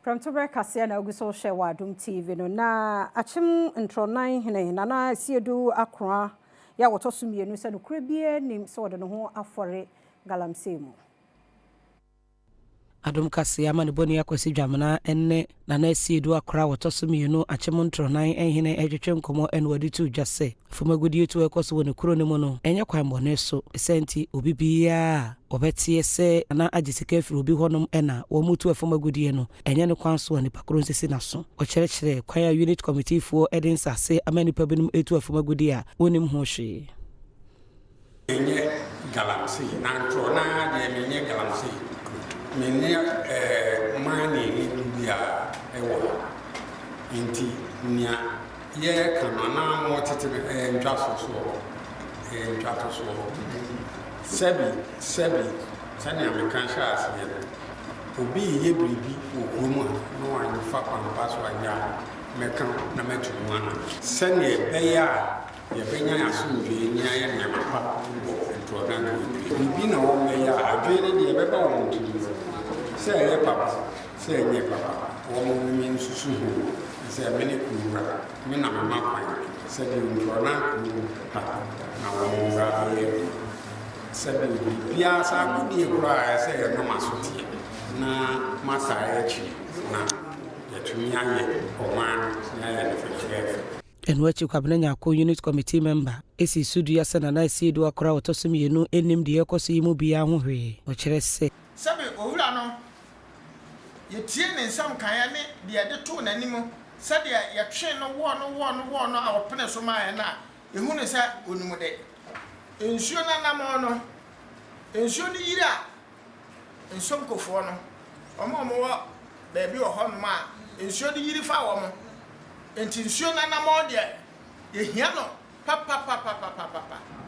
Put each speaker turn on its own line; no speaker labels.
From Tobre Kasia na Oguso share Wadum TV no na achim ntronan hene na siedu akra ya wotosumienu se no krabie nim se wode no ho afore galamsey mu
Adom Kasia ma ne boni akwasi dwamna enne na siedu akra wotosumienu achim ntronan hene edwetwe nkomo en wadi tu dwase fumagudi etu ekoso woni kuro ne mu no enye kwan bone so senti obibia obetie se na agisika firi obi honom ena wo mutu afumagudie no enye ne kwan so ni pakoro nsisi na so o kyerɛkyerɛ kwan ya unit committee fo edin sase amani pabinum etu afumagudie a wonim ho hwe
enye galamsey na ntro na de menye galamsey menye mani ni bia ewo inti nya ye kanana mo tete ntwaso so sebi sani American shares ye obi ye bribi okumu no an fa pampa so anya mekan na metumu ana sani beya ye benya asumdwe nya ye ne mapa program bibi na wo meya adwene de beba wo ntu se ye papa wo mo mi nsusu ho se mene kura me na mama kwan se de ntrona ku na wo za ye sebi bia sa gudi kura se ye no masotie na masa ya chi na yatumi aye oman na ya defeche
enwachi kwabena nyako unit committee member esi sudu ya sana na siedu akra wotosumienu enim de ekoso yimu bia ho hwe o kire se
sebi owura no yetie ne nsam kan ya ne de de to nanimu se de yetwe no wo no awopene so ma ya na ehu ne se onimu de ensuo na namo no ensuo ni yira ensuo nkofo no omo wo baabi wo ho no ma ensuo ni yiri fa wo mo enti ensuo na namo de yehia no papa